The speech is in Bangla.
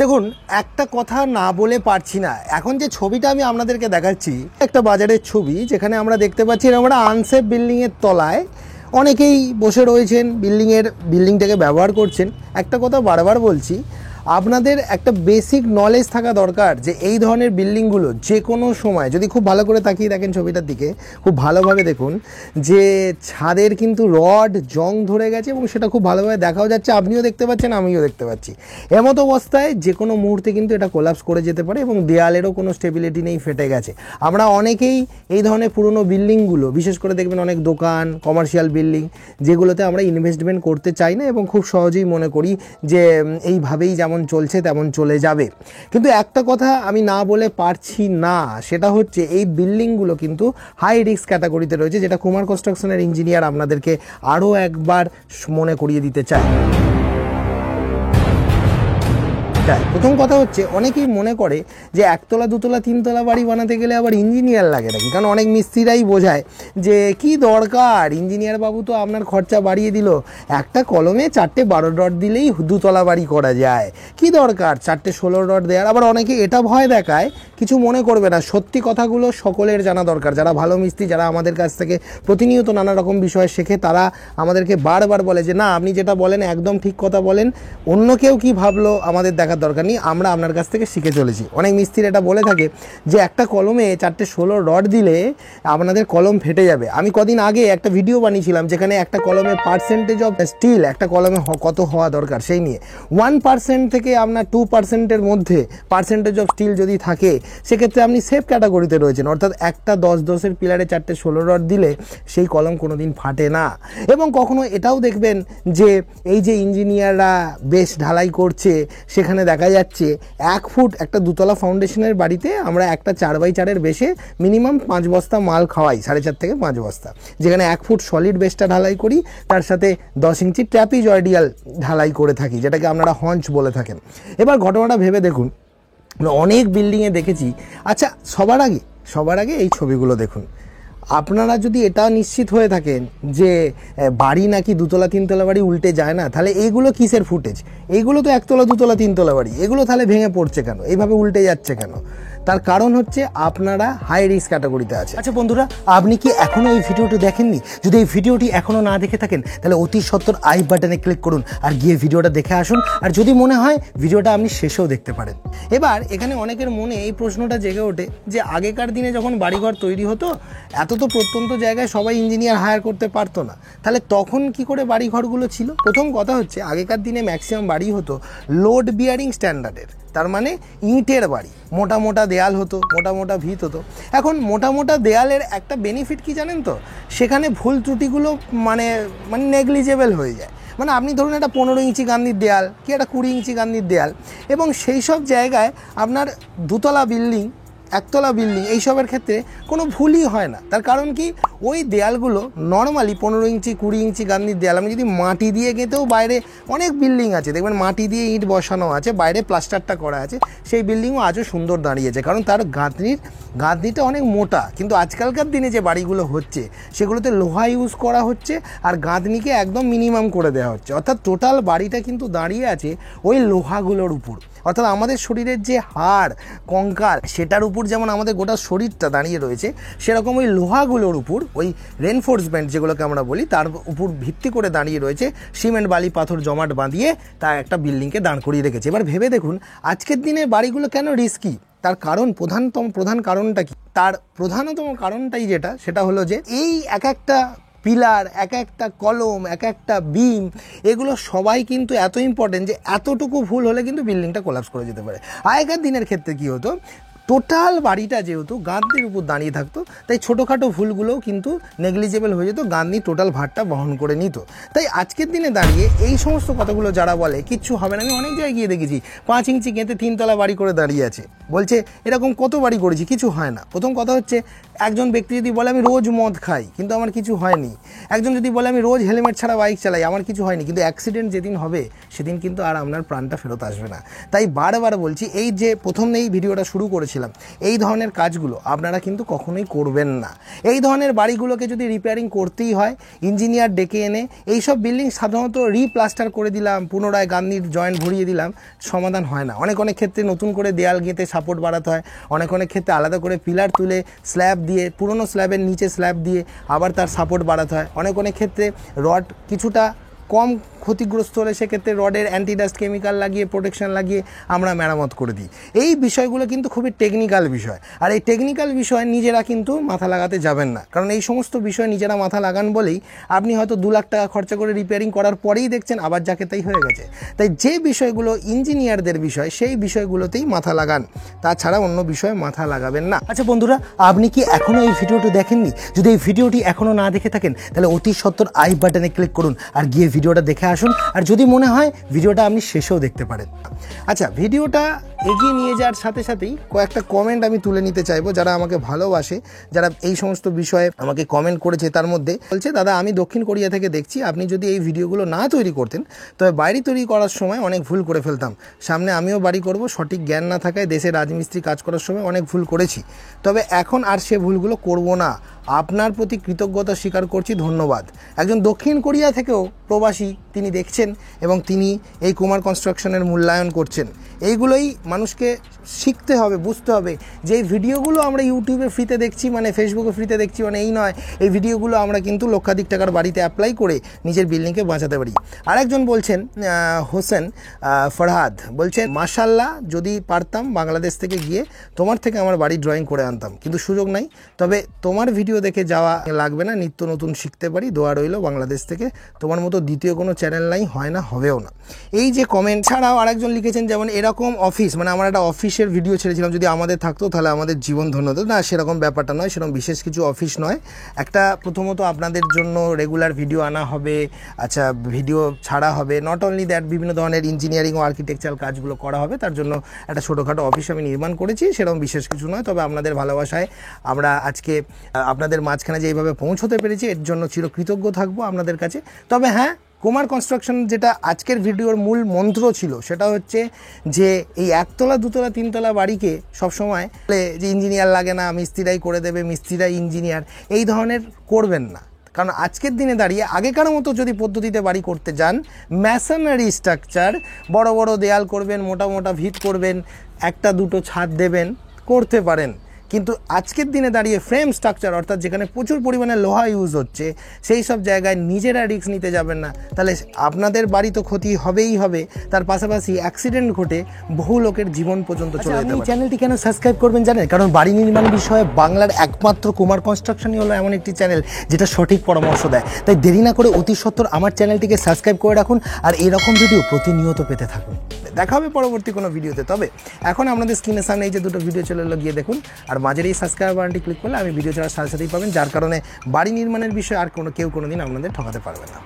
দেখুন, একটা কথা না বলে পারছি না। এখন যে ছবিটা আমি আপনাদেরকে দেখাচ্ছি একটা বাজারের ছবি, যেখানে আমরা দেখতে পাচ্ছি আমরা আনসেফ বিল্ডিংয়ের তলায় অনেকেই বসে রয়েছেন, বিল্ডিংটাকে ব্যবহার করছেন। একটা কথা বারবার বলছি, আপনাদের একটা বেসিক নলেজ থাকা দরকার যে এই ধরনের বিল্ডিংগুলো যে কোনো সময়, যদি খুব ভালো করে তাকিয়ে দেখেন ছবিটার দিকে, খুব ভালোভাবে দেখুন যে ছাদের কিন্তু রড জং ধরে গেছে এবং সেটা খুব ভালোভাবে দেখাও যাচ্ছে, আপনিও দেখতে পাচ্ছেন, আমিও দেখতে পাচ্ছি। এমতো অবস্থায় যে কোনো মুহূর্তে কিন্তু এটা কোলাপস করে যেতে পারে এবং দেয়ালেরও কোনো স্টেবিলিটি নেই, ফেটে গেছে। আমরা অনেকেই এই ধরনের পুরনো বিল্ডিংগুলো, বিশেষ করে দেখবেন অনেক দোকান, কমার্শিয়াল বিল্ডিং, যেগুলোতে আমরা ইনভেস্টমেন্ট করতে চাই না এবং খুব সহজেই মনে করি যে এইভাবেই যেমন চলছে তেমন চলে যাবে। কিন্তু একটা কথা আমি না বলে পারছি না, সেটা হচ্ছে এই বিল্ডিংগুলো কিন্তু হাই রিস্ক ক্যাটাগরিতে রয়েছে, যেটা কুমার কনস্ট্রাকশনের ইঞ্জিনিয়ার আপনাদেরকে আরও একবার মনে করিয়ে দিতে চায়। প্রথম কথা হচ্ছে, অনেকেই মনে করে যে একতলা দুতলা তিনতলা বাড়ি বানাতে গেলে আবার ইঞ্জিনিয়ার লাগে নাকি, কারণ অনেক মিস্ত্রিরাই বোঝায় যে কি দরকার, ইঞ্জিনিয়ার বাবু তো আপনার খরচা বাড়িয়ে দিল, একটা কলমে 4টে 12 রড দিলেই দুতলা বাড়ি করা যায়, কি দরকার 4টে 16 রড দেওয়ার। আবার অনেকে এটা ভয় দেখায়, কিছু মনে করবে না, সত্যি কথাগুলো সকলের জানা দরকার। যারা ভালো মিস্ত্রি, যারা আমাদের কাছ থেকে প্রতিনিয়ত নানা রকম বিষয় শেখে, তারা আমাদেরকে বারবার বলে যে না, আপনি যেটা বলেন একদম ঠিক কথা বলেন, অন্য কেউ কি ভাবলো আমাদের দেখার দরকার নেই, আমরা আপনার কাছ থেকে শিখে চলেছি। অনেক মিস্ত্রি এটা বলে থাকে যে একটা কলমে 4টে 16 রড দিলে আপনাদের কলম ফেটে যাবে। আমি কদিন আগে একটা ভিডিও বানিয়েছিলাম যেখানে একটা কলমে পার্সেন্টেজ অফ স্টিল, একটা কলমে কত হওয়া দরকার সেই নিয়ে। 1% থেকে আপনার 2%-এর মধ্যে পার্সেন্টেজ অফ স্টিল যদি থাকে, সেক্ষেত্রে আপনি সেফ ক্যাটাগরিতে রয়েছেন। অর্থাৎ একটা 10-10-এর পিলারে 4টে 16 রড দিলে সেই কলম কোনো দিন ফাটে না। এবং কখনো এটাও দেখবেন যে এই যে ইঞ্জিনিয়াররা বেশ ঢালাই করছে, সেখানে দেখা যাচ্ছে 1 ফুট একটা দুতলা ফাউন্ডেশনের বাড়িতে আমরা একটা 4x4-এর বেশে মিনিমাম 5 বস্তা মাল খাওয়াই, 4.5 থেকে 5 বস্তা, যেখানে 1 ফুট সলিড বেসটা ঢালাই করি, তার সাথে 10 ইঞ্চি ট্র্যাপিজয়েডিয়াল ঢালাই করে থাকি, যেটাকে আপনারা হঞ্চ বলে থাকেন। এবার ঘটনাটা ভেবে দেখুন, অনেক বিল্ডিংয়ে দেখেছি। আচ্ছা, সবার আগে এই ছবিগুলো দেখুন। আপনারা যদি এটা নিশ্চিত হয়ে থাকেন যে বাড়ি নাকি দুতলা তিনতলা বাড়ি উল্টে যায় না, তাহলে এইগুলো কিসের ফুটেজ? এইগুলো তো একতলা দুতলা তিনতলা বাড়ি, এগুলো তাহলে ভেঙে পড়ছে কেন, এইভাবে উল্টে যাচ্ছে কেন? তার কারণ হচ্ছে আপনারা হাই রিস্ক ক্যাটাগরিতে আছে। আচ্ছা বন্ধুরা, আপনি কি এখনও এই ভিডিওটি দেখেননি? যদি এই ভিডিওটি এখনও না দেখে থাকেন, তাহলে অতি সত্বর আই বাটনে ক্লিক করুন আর গিয়ে ভিডিওটা দেখে আসুন। আর যদি মনে হয় ভিডিওটা আপনি শেষেও দেখতে পারেন। এবার এখানে অনেকের মনে এই প্রশ্নটা জেগে ওঠে যে আগেকার দিনে যখন বাড়িঘর তৈরি হতো, এত তো প্রত্যন্ত জায়গায় সবাই ইঞ্জিনিয়ার হায়ার করতে পারতো না, তাহলে তখন কি করে বাড়িঘরগুলো ছিল? প্রথম কথা হচ্ছে, আগেকার দিনে ম্যাক্সিমাম বাড়ি হতো লোড বিয়ারিং স্ট্যান্ডার্ডের, তার মানে ইটের বাড়ি, মোটা মোটা দেয়াল হতো, মোটা মোটা ভিত হতো। এখন মোটা মোটা দেয়ালের একটা বেনিফিট কি জানেন তো? সেখানে ভুল ত্রুটিগুলো মানে নেগলিজেবল হয়ে যায়। মানে আপনি ধরুন একটা 15 ইঞ্চি গান্ধির দেয়াল কি একটা 20 ইঞ্চি গান্ধির দেয়াল, এবং সেই সব জায়গায় আপনার দুতলা বিল্ডিং, একতলা বিল্ডিং, এইসবের ক্ষেত্রে কোনো ভুলই হয় না। তার কারণ কি, ওই দেয়ালগুলো নর্মালি 15 ইঞ্চি 20 ইঞ্চি গান্ধির দেয়াল আমি যদি মাটি দিয়ে গেঁথেও, বাইরে অনেক বিল্ডিং আছে দেখবেন মাটি দিয়ে ইট বসানো আছে, বাইরে প্লাস্টারটা করা আছে, সেই বিল্ডিংও আজও সুন্দর দাঁড়িয়েছে, কারণ তার গাঁথনিটা অনেক মোটা। কিন্তু আজকালকার দিনে যে বাড়িগুলো হচ্ছে, সেগুলোতে লোহা ইউজ করা হচ্ছে আর গাঁথনিকে একদম মিনিমাম করে দেওয়া হচ্ছে। অর্থাৎ টোটাল বাড়িটা কিন্তু দাঁড়িয়ে আছে ওই লোহাগুলোর উপর। অর্থাৎ আমাদের শরীরের যে হাড় কঙ্কাল, সেটার উপর যেমন আমাদের গোটা শরীরটা দাঁড়িয়ে রয়েছে, সেরকম ওই লোহাগুলোর উপর, ওই রেনফোর্সমেন্ট যেগুলোকে আমরা বলি, তার উপর ভিত্তি করে দাঁড়িয়ে রয়েছে সিমেন্ট বালি পাথর জমাট বাঁধিয়ে তার একটা বিল্ডিংকে দাঁড় করিয়ে রেখেছে। এবার ভেবে দেখুন, আজকের দিনে বাড়িগুলো কেন রিস্কি? তার কারণ, প্রধান কারণটা কি? তার প্রধানতম কারণটাই সেটা হলো যে এই এক একটা পিলার, এক একটা কলম, এক একটা বিম, এগুলো সবাই কিন্তু এত ইম্পর্টেন্ট যে এতটুকু ভুল হলে কিন্তু বিল্ডিংটা কোলাপস করে যেতে পারে। আগেকার দিনের ক্ষেত্রে কী হতো, টোটাল বাড়িটা যেহেতু গাঁথনির উপর দাঁড়িয়ে থাকতো, তাই ছোটোখাটো ভুলগুলোও কিন্তু নেগলিজেবল হয়ে যেত, গাঁথনি টোটাল ভারটা বহন করে নিত। তাই আজকের দিনে দাঁড়িয়ে এই সমস্ত কথাগুলো যারা বলে কিচ্ছু হবে না, আমি অনেক জায়গায় গিয়ে দেখেছি 5 ইঞ্চি গেঁথে 3তলা বাড়ি করে দাঁড়িয়ে আছে, বলছে এরকম কত বাড়ি করেছি, কিছু হয় না। প্রথম কথা হচ্ছে, একজন ব্যক্তি যদি বলে আমি রোজ মদ খাই কিন্তু আমার কিছু হয়নি, একজন যদি বলে আমি রোজ হেলমেট ছাড়া বাইক চালাই আমার কিছু হয়নি, কিন্তু অ্যাক্সিডেন্ট যেদিন হবে সেদিন কিন্তু আর আপনার প্রাণটা ফেরত আসবে না। তাই বারবার বলছি, এই যে প্রথম এই ভিডিওটা শুরু করেছি বলেছিলাম এই ধরনের কাজগুলো আপনারা কিন্তু কখনোই করবেন না। এই ধরনের বাড়িগুলোকে যদি রিপেয়ারিং করতেই হয় ইঞ্জিনিয়ার ডেকে এনে এইসব বিল্ডিং সাধারণত রিপ্লাস্টার করে দিলাম, পুনরায় গান্ধির জয়েন্ট ভরিয়ে দিলাম, সমাধান হয় না। অনেক ক্ষেত্রে নতুন করে দেয়াল গেঁথে সাপোর্ট বাড়াতে হয়, অনেক ক্ষেত্রে আলাদা করে পিলার তুলে স্ল্যাব দিয়ে পুরনো স্ল্যাবের নিচে স্ল্যাব দিয়ে আবার তার সাপোর্ট বাড়াতে হয়। অনেক ক্ষেত্রে রড কিছুটা কম ক্ষতিগ্রস্ত হলে সেক্ষেত্রে রডের অ্যান্টিডাস্ট কেমিক্যাল লাগিয়ে প্রোটেকশন লাগিয়ে আমরা মেরামত করে দিই। এই বিষয়গুলো কিন্তু খুবই টেকনিক্যাল বিষয়, আর এই টেকনিক্যাল বিষয় নিজেরা কিন্তু মাথা লাগাতে যাবেন না, কারণ এই সমস্ত বিষয় নিজেরা মাথা লাগান বলেই আপনি হয়তো 2 লাখ টাকা খরচা করে রিপেয়ারিং করার পরেই দেখছেন আবার যাকে তাই হয়ে গেছে। তাই যে বিষয়গুলো ইঞ্জিনিয়ারদের বিষয় সেই বিষয়গুলোতেই মাথা লাগান, তাছাড়া অন্য বিষয়ে মাথা লাগাবেন না। আচ্ছা বন্ধুরা, আপনি কি এখনও এই ভিডিওটি দেখেননি? যদি এই ভিডিওটি এখনও না দেখে থাকেন তাহলে অতি সত্বর আই বাটনে ক্লিক করুন আর গিয়ে ভিডিওটা দেখে আসুন, আর যদি মনে হয় ভিডিওটা আপনি শেষেও দেখতে পারেন। আচ্ছা, ভিডিওটা এগিয়ে নিয়ে যাওয়ার সাথে সাথেই কয়েকটা কমেন্ট আমি তুলে নিতে চাইবো, যারা আমাকে ভালোবাসে, যারা এই সমস্ত বিষয়ে আমাকে কমেন্ট করেছে। তার মধ্যে বলছে, দাদা আমি দক্ষিণ কোরিয়া থেকে দেখছি, আপনি যদি এই ভিডিওগুলো না তৈরি করতেন তবে বাড়ি তৈরি করার সময় অনেক ভুল করে ফেলতাম। সামনে আমিও বাড়ি করব, সঠিক জ্ঞান না থাকায় দেশে রাজমিস্ত্রি কাজ করার সময় অনেক ভুল করেছি, তবে এখন আর সে ভুলগুলো করব না। আপনার প্রতি কৃতজ্ঞতা স্বীকার করছি, ধন্যবাদ। একজন দক্ষিণ কোরিয়া থেকেও প্রবাসী তিনি দেখছেন এবং তিনি এই কুমার কনস্ট্রাকশনের মূল্যায়ন করছেন। এইগুলোই মানুষকে শিখতে হবে, বুঝতে হবে যে এই ভিডিওগুলো আমরা ইউটিউবে ফ্রিতে দেখছি, মানে ফেসবুকে ফ্রিতে দেখছি, মানে এই নয়, এই ভিডিওগুলো আমরা কিন্তু লক্ষাধিক টাকার বাড়িতে অ্যাপ্লাই করে নিজের বিল্ডিংকে বাঁচাতে পারি। আরেকজন বলছেন, হোসেন ফরহাদ বলছেন, মাশাল্লাহ যদি পারতাম বাংলাদেশ থেকে গিয়ে তোমার থেকে আমার বাড়ি ড্রয়িং করে আনতাম, কিন্তু সুযোগ নাই। তবে তোমার ভিডিও দেখে যাওয়া লাগবে না, নিত্য নতুন শিখতে পারি, দোয়া রইল বাংলাদেশ থেকে। তোমার মতো দ্বিতীয় কোনো চ্যানেল নাই, হয় না, হবেও না। এই যে কমেন্ট ছাড়াও আরেকজন লিখেছেন, যেমন এরকম অফিস, মানে আমার একটা অফিসের ভিডিও ছেড়েছিলাম, যদি আমাদের থাকতো তাহলে আমাদের জীবন ধন্য হতো। না, সেরকম ব্যাপারটা নয়, সেরকম বিশেষ কিছু অফিস নয়। একটা প্রথমত আপনাদের জন্য রেগুলার ভিডিও আনা হবে, আচ্ছা ভিডিও ছাড়া হবে, নট অনলি দ্যাট, বিভিন্ন ধরনের ইঞ্জিনিয়ারিং ও আর্কিটেকচারাল কাজগুলো করা হবে, তার জন্য একটা ছোটোখাটো অফিস আমি নির্মাণ করেছি, সেরকম বিশেষ কিছু নয়। তবে আপনাদের ভালোবাসায় আমরা আজকে আপনাদের মাঝখানে যে এইভাবে পৌঁছতে পেরেছি, এর জন্য চিরকৃতজ্ঞ থাকবো আপনাদের কাছে। তবে হ্যাঁ, কুমার কনস্ট্রাকশন যেটা আজকের ভিডিওর মূল মন্ত্র ছিল সেটা হচ্ছে যে এই 1 তলা 2 তলা 3 তলা বাড়িকে সবসময় যে ইঞ্জিনিয়ার লাগে না, মিস্ত্রিরাই করে দেবে, মিস্ত্রিরাই ইঞ্জিনিয়ার, এই ধরনের করবেন না। কারণ আজকের দিনে দাঁড়িয়ে আগেকার মতো যদি পদ্ধতিতে বাড়ি করতে যান, ম্যাসনারি স্ট্রাকচার, বড় বড় দেয়াল করবেন, মোটা মোটা ভিত করবেন, 1টা 2টো ছাদ দেবেন, করতে পারেন। কিন্তু আজকের দিনে দাঁড়িয়ে ফ্রেম স্ট্রাকচার, অর্থাৎ যেখানে প্রচুর পরিমাণে লোহা ইউজ হচ্ছে, সেই সব জায়গায় নিজেরা রিস্ক নিতে যাবেন না, তাহলে আপনাদের বাড়ি তো ক্ষতি হবেই হবে, তার পাশাপাশি অ্যাক্সিডেন্ট ঘটে বহু লোকের জীবন পর্যন্ত চলে যেতে পারে। এই চ্যানেলটি কেন সাবস্ক্রাইব করবেন জানেন? কারণ বাড়ি নির্মাণ বিষয়ে বাংলার একমাত্র কুমার কনস্ট্রাকশনই হলো এমন একটি চ্যানেল যেটা সঠিক পরামর্শ দেয়। তাই দেরি না করে অতি সত্বর আমার চ্যানেলটিকে সাবস্ক্রাইব করে রাখুন আর এরকম ভিডিও প্রতিনিয়ত পেতে থাকুন। দেখা হবে পরবর্তী কোনো ভিডিওতে। তবে এখন আপনাদের স্ক্রিনের সামনে এই যে 2টো ভিডিও চলে এলো, গিয়ে দেখুন, আর মাঝের এই সাবস্ক্রাইব বাটনটি ক্লিক করলে আমি ভিডিও ছাড়ার সাথে সাথেই পাবেন, যার কারণে বাড়ি নির্মাণের বিষয়ে আর কেউ কোনোদিন আপনাদের ঠকাতে পারবে না।